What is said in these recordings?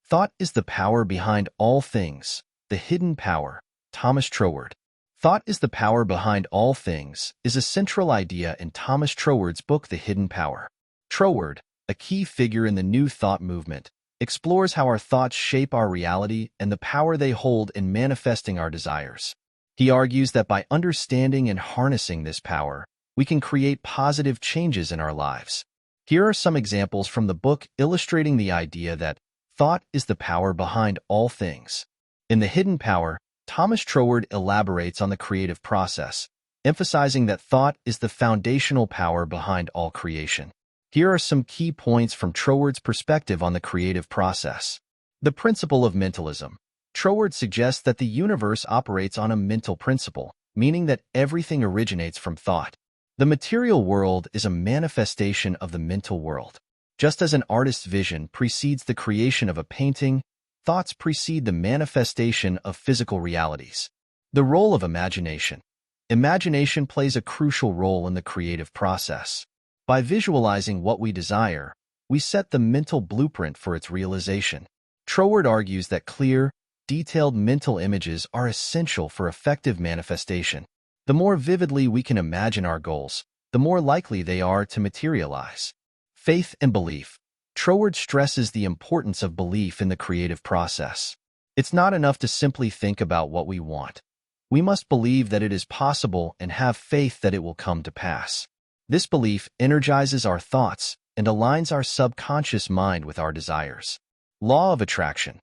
Thought is the power behind all things. The hidden power. Thomas Troward. Thought is the power behind all things is a central idea in Thomas Troward's book The Hidden Power. Troward, a key figure in the New Thought movement, explores how our thoughts shape our reality and the power they hold in manifesting our desires. He argues that by understanding and harnessing this power, we can create positive changes in our lives. Here are some examples from the book illustrating the idea that thought is the power behind all things. In The Hidden Power, Thomas Troward elaborates on the creative process, emphasizing that thought is the foundational power behind all creation. Here are some key points from Troward's perspective on the creative process. The principle of mentalism. Troward suggests that the universe operates on a mental principle, meaning that everything originates from thought. The material world is a manifestation of the mental world. Just as an artist's vision precedes the creation of a painting, thoughts precede the manifestation of physical realities. The role of imagination. Imagination plays a crucial role in the creative process. By visualizing what we desire, we set the mental blueprint for its realization. Troward argues that clear, detailed mental images are essential for effective manifestation. The more vividly we can imagine our goals, the more likely they are to materialize. Faith and belief. Troward stresses the importance of belief in the creative process. It's not enough to simply think about what we want. We must believe that it is possible and have faith that it will come to pass. This belief energizes our thoughts and aligns our subconscious mind with our desires. Law of attraction.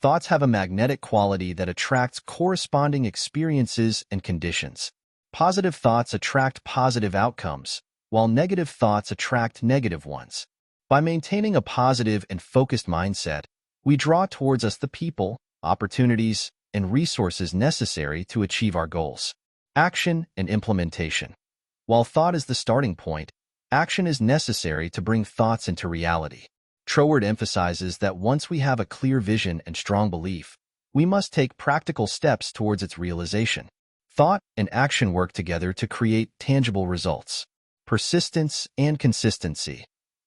Thoughts have a magnetic quality that attracts corresponding experiences and conditions. Positive thoughts attract positive outcomes, while negative thoughts attract negative ones. By maintaining a positive and focused mindset, we draw towards us the people, opportunities, and resources necessary to achieve our goals. Action and implementation. While thought is the starting point, action is necessary to bring thoughts into reality. Troward emphasizes that once we have a clear vision and strong belief, we must take practical steps towards its realization. Thought and action work together to create tangible results. Persistence and consistency.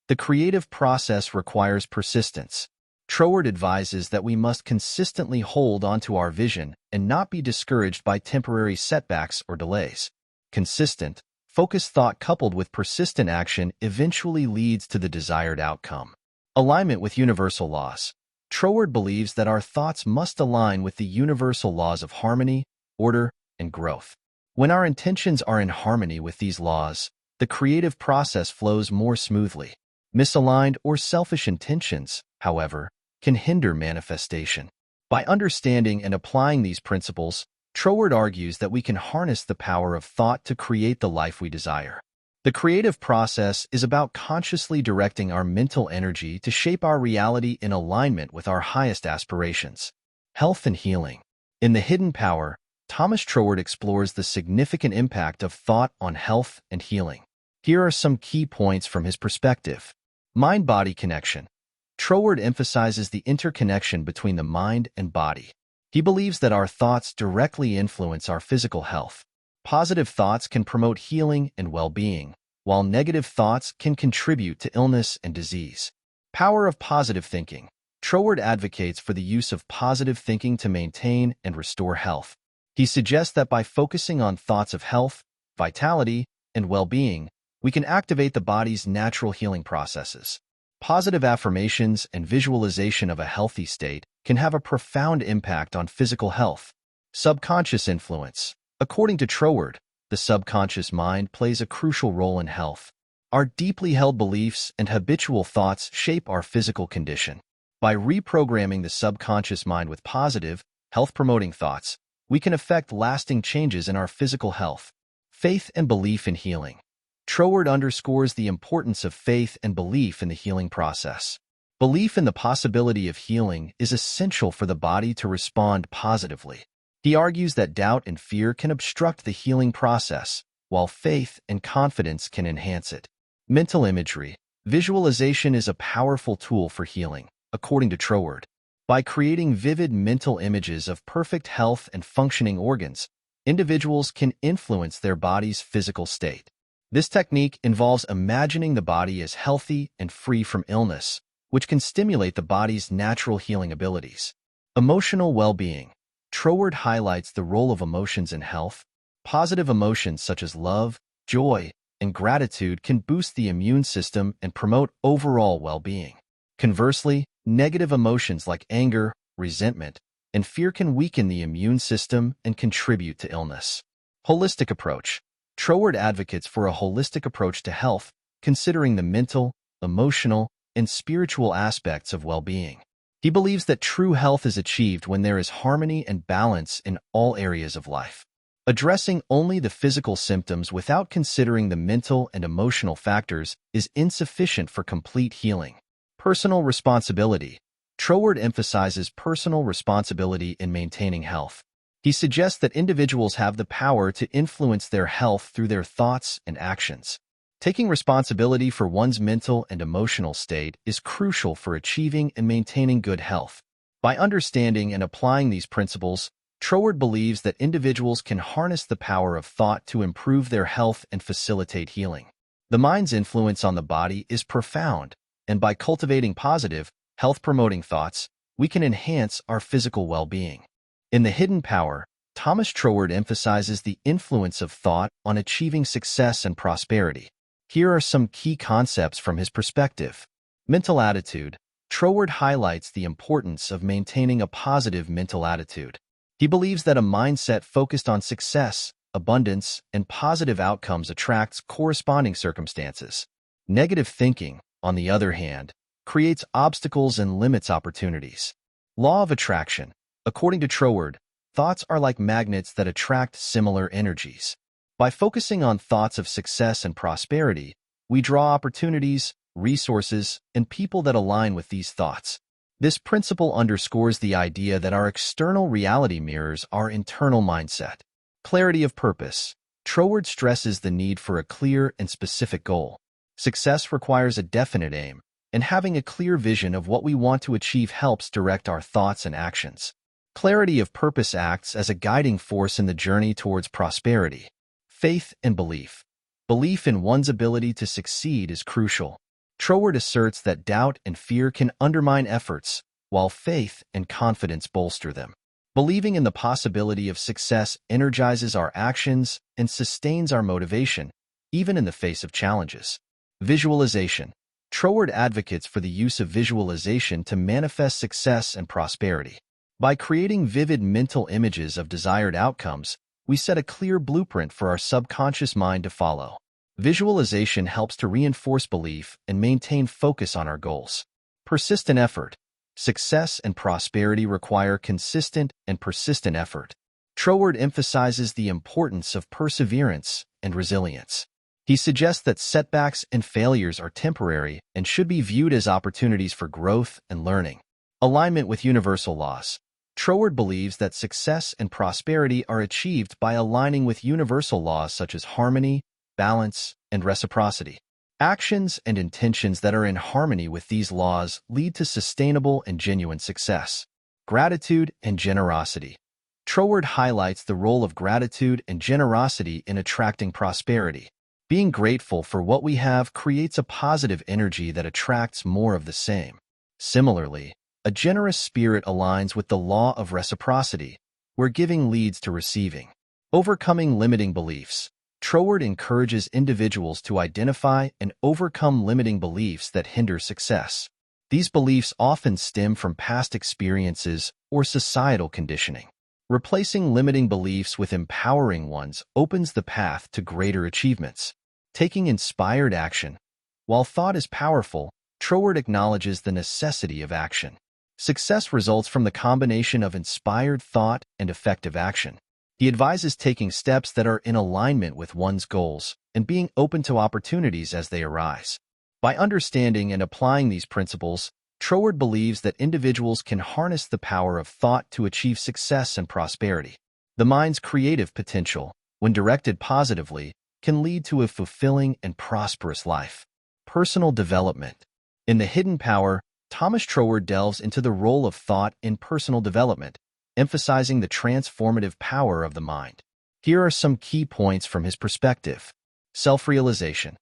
The creative process requires persistence. Troward advises that we must consistently hold onto our vision and not be discouraged by temporary setbacks or delays. Consistent, focused thought coupled with persistent action eventually leads to the desired outcome. Alignment with universal laws. Troward believes that our thoughts must align with the universal laws of harmony, order, and growth. When our intentions are in harmony with these laws, the creative process flows more smoothly. Misaligned or selfish intentions, however, can hinder manifestation. By understanding and applying these principles, Troward argues that we can harness the power of thought to create the life we desire. The creative process is about consciously directing our mental energy to shape our reality in alignment with our highest aspirations. Health and healing. In The Hidden Power, Thomas Troward explores the significant impact of thought on health and healing. Here are some key points from his perspective. Mind-body connection. Troward emphasizes the interconnection between the mind and body. He believes that our thoughts directly influence our physical health. Positive thoughts can promote healing and well-being, while negative thoughts can contribute to illness and disease. Power of positive thinking. Troward advocates for the use of positive thinking to maintain and restore health. He suggests that by focusing on thoughts of health, vitality, and well-being, we can activate the body's natural healing processes. Positive affirmations and visualization of a healthy state can have a profound impact on physical health. Subconscious influence. According to Troward, the subconscious mind plays a crucial role in health. Our deeply held beliefs and habitual thoughts shape our physical condition. By reprogramming the subconscious mind with positive, health-promoting thoughts, we can effect lasting changes in our physical health. Faith and belief in healing. Troward underscores the importance of faith and belief in the healing process. Belief in the possibility of healing is essential for the body to respond positively. He argues that doubt and fear can obstruct the healing process, while faith and confidence can enhance it. Mental imagery. Visualization is a powerful tool for healing, according to Troward. By creating vivid mental images of perfect health and functioning organs, individuals can influence their body's physical state. This technique involves imagining the body as healthy and free from illness, which can stimulate the body's natural healing abilities. Emotional well-being. Troward highlights the role of emotions in health. Positive emotions such as love, joy, and gratitude can boost the immune system and promote overall well-being. Conversely, negative emotions like anger, resentment, and fear can weaken the immune system and contribute to illness. Holistic approach. Troward advocates for a holistic approach to health, considering the mental, emotional, and spiritual aspects of well-being. He believes that true health is achieved when there is harmony and balance in all areas of life. Addressing only the physical symptoms without considering the mental and emotional factors is insufficient for complete healing. Personal responsibility. Troward emphasizes personal responsibility in maintaining health. He suggests that individuals have the power to influence their health through their thoughts and actions. Taking responsibility for one's mental and emotional state is crucial for achieving and maintaining good health. By understanding and applying these principles, Troward believes that individuals can harness the power of thought to improve their health and facilitate healing. The mind's influence on the body is profound, and by cultivating positive, health-promoting thoughts, we can enhance our physical well-being. In The Hidden Power, Thomas Troward emphasizes the influence of thought on achieving success and prosperity. Here are some key concepts from his perspective. Mental attitude. Troward highlights the importance of maintaining a positive mental attitude. He believes that a mindset focused on success, abundance, and positive outcomes attracts corresponding circumstances. Negative thinking, on the other hand, creates obstacles and limits opportunities. Law of attraction. According to Troward, thoughts are like magnets that attract similar energies. By focusing on thoughts of success and prosperity, we draw opportunities, resources, and people that align with these thoughts. This principle underscores the idea that our external reality mirrors our internal mindset. Clarity of purpose. Troward stresses the need for a clear and specific goal. Success requires a definite aim, and having a clear vision of what we want to achieve helps direct our thoughts and actions. Clarity of purpose acts as a guiding force in the journey towards prosperity. Faith and belief. Belief in one's ability to succeed is crucial. Troward asserts that doubt and fear can undermine efforts, while faith and confidence bolster them. Believing in the possibility of success energizes our actions and sustains our motivation, even in the face of challenges. Visualization. Troward advocates for the use of visualization to manifest success and prosperity. By creating vivid mental images of desired outcomes, we set a clear blueprint for our subconscious mind to follow. Visualization helps to reinforce belief and maintain focus on our goals. Persistent effort. Success and prosperity require consistent and persistent effort. Troward emphasizes the importance of perseverance and resilience. He suggests that setbacks and failures are temporary and should be viewed as opportunities for growth and learning. Alignment with universal laws. Troward believes that success and prosperity are achieved by aligning with universal laws such as harmony, balance, and reciprocity. Actions and intentions that are in harmony with these laws lead to sustainable and genuine success. Gratitude and generosity. Troward highlights the role of gratitude and generosity in attracting prosperity. Being grateful for what we have creates a positive energy that attracts more of the same. Similarly, a generous spirit aligns with the law of reciprocity, where giving leads to receiving. Overcoming limiting beliefs. Troward encourages individuals to identify and overcome limiting beliefs that hinder success. These beliefs often stem from past experiences or societal conditioning. Replacing limiting beliefs with empowering ones opens the path to greater achievements. Taking inspired action. While thought is powerful, Troward acknowledges the necessity of action. Success results from the combination of inspired thought and effective action. He advises taking steps that are in alignment with one's goals and being open to opportunities as they arise. By understanding and applying these principles, Troward believes that individuals can harness the power of thought to achieve success and prosperity. The mind's creative potential, when directed positively, can lead to a fulfilling and prosperous life. Personal development. In The Hidden Power, Thomas Troward delves into the role of thought in personal development, emphasizing the transformative power of the mind. Here are some key points from his perspective. Self-realization.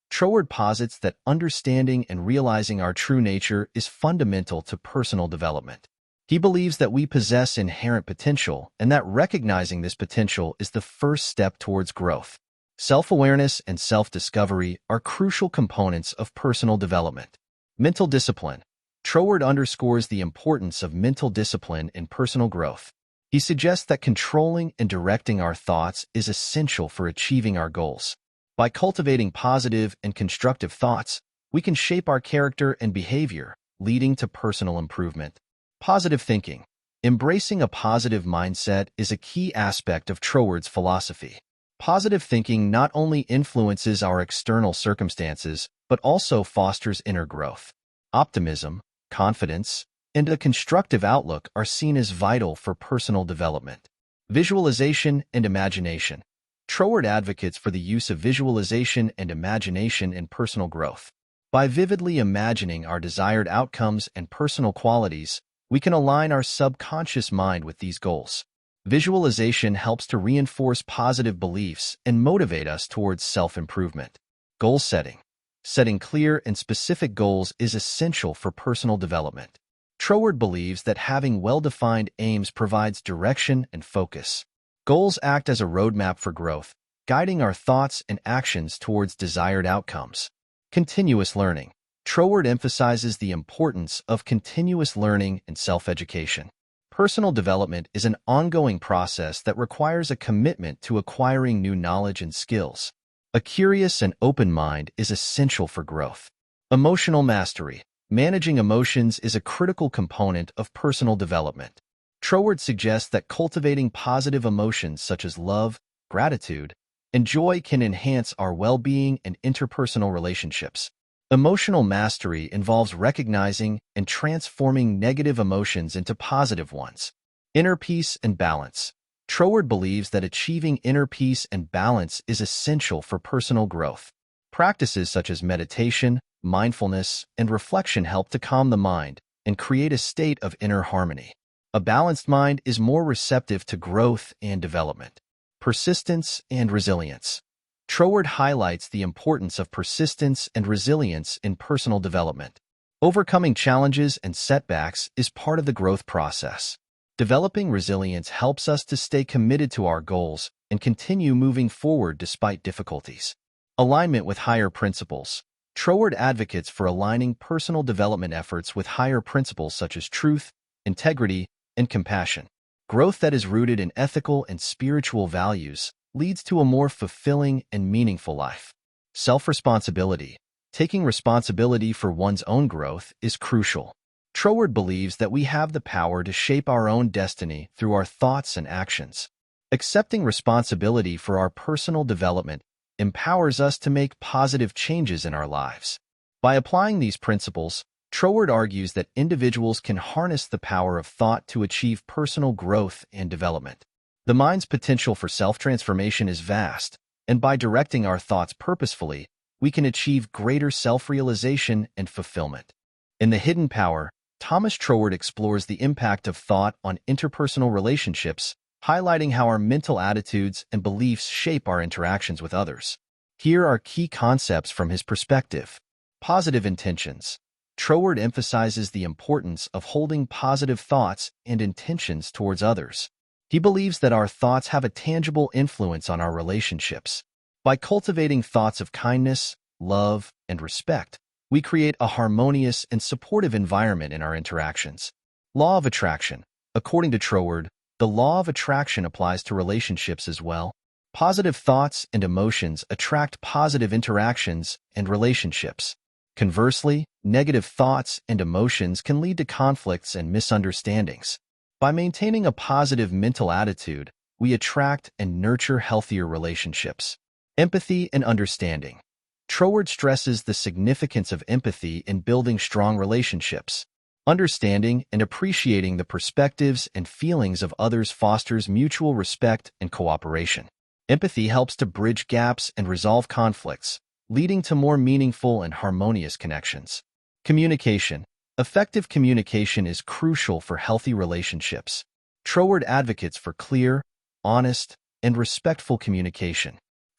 Troward posits that understanding and realizing our true nature is fundamental to personal development. He believes that we possess inherent potential and that recognizing this potential is the first step towards growth. Self-awareness and self-discovery are crucial components of personal development. Mental discipline. Troward underscores the importance of mental discipline in personal growth. He suggests that controlling and directing our thoughts is essential for achieving our goals. By cultivating positive and constructive thoughts, we can shape our character and behavior, leading to personal improvement. Positive thinking. Embracing a positive mindset is a key aspect of Troward's philosophy. Positive thinking not only influences our external circumstances, but also fosters inner growth. Optimism, confidence, and a constructive outlook are seen as vital for personal development. Visualization and imagination. Troward advocates for the use of visualization and imagination in personal growth. By vividly imagining our desired outcomes and personal qualities, we can align our subconscious mind with these goals. Visualization helps to reinforce positive beliefs and motivate us towards self-improvement. Goal setting. Setting clear and specific goals is essential for personal development. Troward believes that having well-defined aims provides direction and focus. Goals act as a roadmap for growth, guiding our thoughts and actions towards desired outcomes. Continuous learning. Troward emphasizes the importance of continuous learning and self-education. Personal development is an ongoing process that requires a commitment to acquiring new knowledge and skills. A curious and open mind is essential for growth. Emotional mastery. Managing emotions is a critical component of personal development. Troward suggests that cultivating positive emotions such as love, gratitude, and joy can enhance our well-being and interpersonal relationships. Emotional mastery involves recognizing and transforming negative emotions into positive ones. Inner peace and balance. Troward believes that achieving inner peace and balance is essential for personal growth. Practices such as meditation, mindfulness, and reflection help to calm the mind and create a state of inner harmony. A balanced mind is more receptive to growth and development. Persistence and resilience. Troward highlights the importance of persistence and resilience in personal development. Overcoming challenges and setbacks is part of the growth process. Developing resilience helps us to stay committed to our goals and continue moving forward despite difficulties. Alignment with higher principles. Troward advocates for aligning personal development efforts with higher principles such as truth, integrity, and compassion. Growth that is rooted in ethical and spiritual values leads to a more fulfilling and meaningful life. Self-responsibility. Taking responsibility for one's own growth is crucial. Troward believes that we have the power to shape our own destiny through our thoughts and actions. Accepting responsibility for our personal development empowers us to make positive changes in our lives. By applying these principles, Troward argues that individuals can harness the power of thought to achieve personal growth and development. The mind's potential for self-transformation is vast, and by directing our thoughts purposefully, we can achieve greater self-realization and fulfillment. In The Hidden Power, Thomas Troward explores the impact of thought on interpersonal relationships, highlighting how our mental attitudes and beliefs shape our interactions with others. Here are key concepts from his perspective. Positive intentions. Troward emphasizes the importance of holding positive thoughts and intentions towards others. He believes that our thoughts have a tangible influence on our relationships. By cultivating thoughts of kindness, love, and respect, we create a harmonious and supportive environment in our interactions. Law of attraction. According to Troward, the law of attraction applies to relationships as well. Positive thoughts and emotions attract positive interactions and relationships. Conversely, negative thoughts and emotions can lead to conflicts and misunderstandings. By maintaining a positive mental attitude, we attract and nurture healthier relationships. Empathy and understanding. Troward stresses the significance of empathy in building strong relationships. Understanding and appreciating the perspectives and feelings of others fosters mutual respect and cooperation. Empathy helps to bridge gaps and resolve conflicts, leading to more meaningful and harmonious connections. Communication. Effective communication is crucial for healthy relationships. Troward advocates for clear, honest, and respectful communication.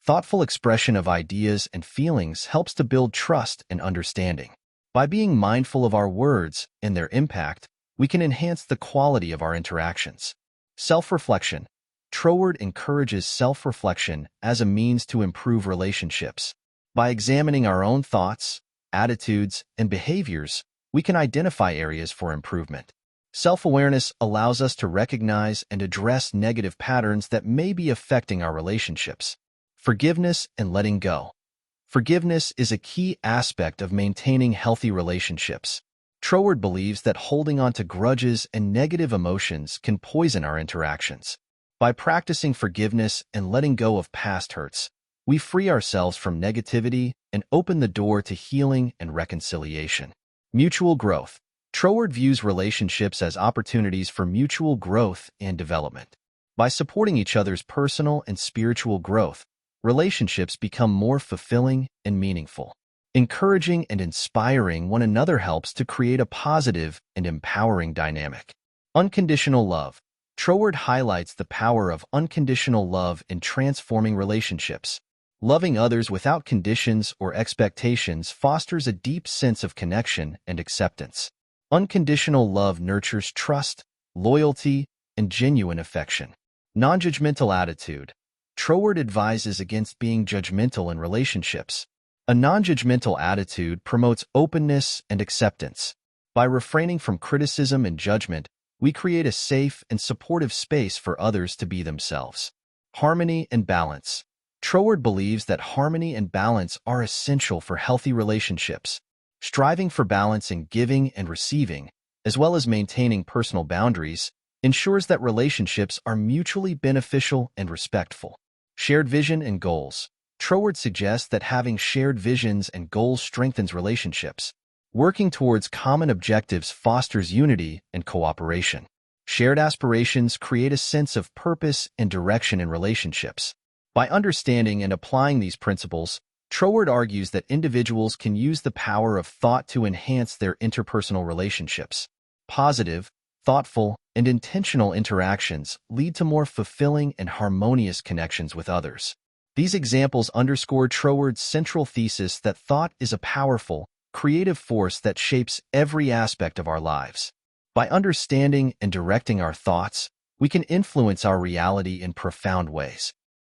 Thoughtful expression of ideas and feelings helps to build trust and understanding. By being mindful of our words and their impact, we can enhance the quality of our interactions. Self-reflection. Troward encourages self-reflection as a means to improve relationships. By examining our own thoughts, attitudes, and behaviors, we can identify areas for improvement. Self-awareness allows us to recognize and address negative patterns that may be affecting our relationships. Forgiveness and letting go. Forgiveness is a key aspect of maintaining healthy relationships. Troward believes that holding on to grudges and negative emotions can poison our interactions. By practicing forgiveness and letting go of past hurts, we free ourselves from negativity and open the door to healing and reconciliation. Mutual growth. Troward views relationships as opportunities for mutual growth and development. By supporting each other's personal and spiritual growth, relationships become more fulfilling and meaningful. Encouraging and inspiring one another helps to create a positive and empowering dynamic. Unconditional love. Troward highlights the power of unconditional love in transforming relationships. Loving others without conditions or expectations fosters a deep sense of connection and acceptance. Unconditional love nurtures trust, loyalty, and genuine affection. Non-judgmental attitude. Troward advises against being judgmental in relationships. A non-judgmental attitude promotes openness and acceptance. By refraining from criticism and judgment, we create a safe and supportive space for others to be themselves. Harmony and balance. Troward believes that harmony and balance are essential for healthy relationships. Striving for balance in giving and receiving, as well as maintaining personal boundaries, ensures that relationships are mutually beneficial and respectful. Shared vision and goals. Troward suggests that having shared visions and goals strengthens relationships. Working towards common objectives fosters unity and cooperation. Shared aspirations create a sense of purpose and direction in relationships. By understanding and applying these principles, Troward argues that individuals can use the power of thought to enhance their interpersonal relationships. Positive, thoughtful, and intentional interactions lead to more fulfilling and harmonious connections with others. These examples underscore Troward's central thesis that thought is a powerful, creative force that shapes every aspect of our lives. By understanding and directing our thoughts, we can influence our reality in profound ways.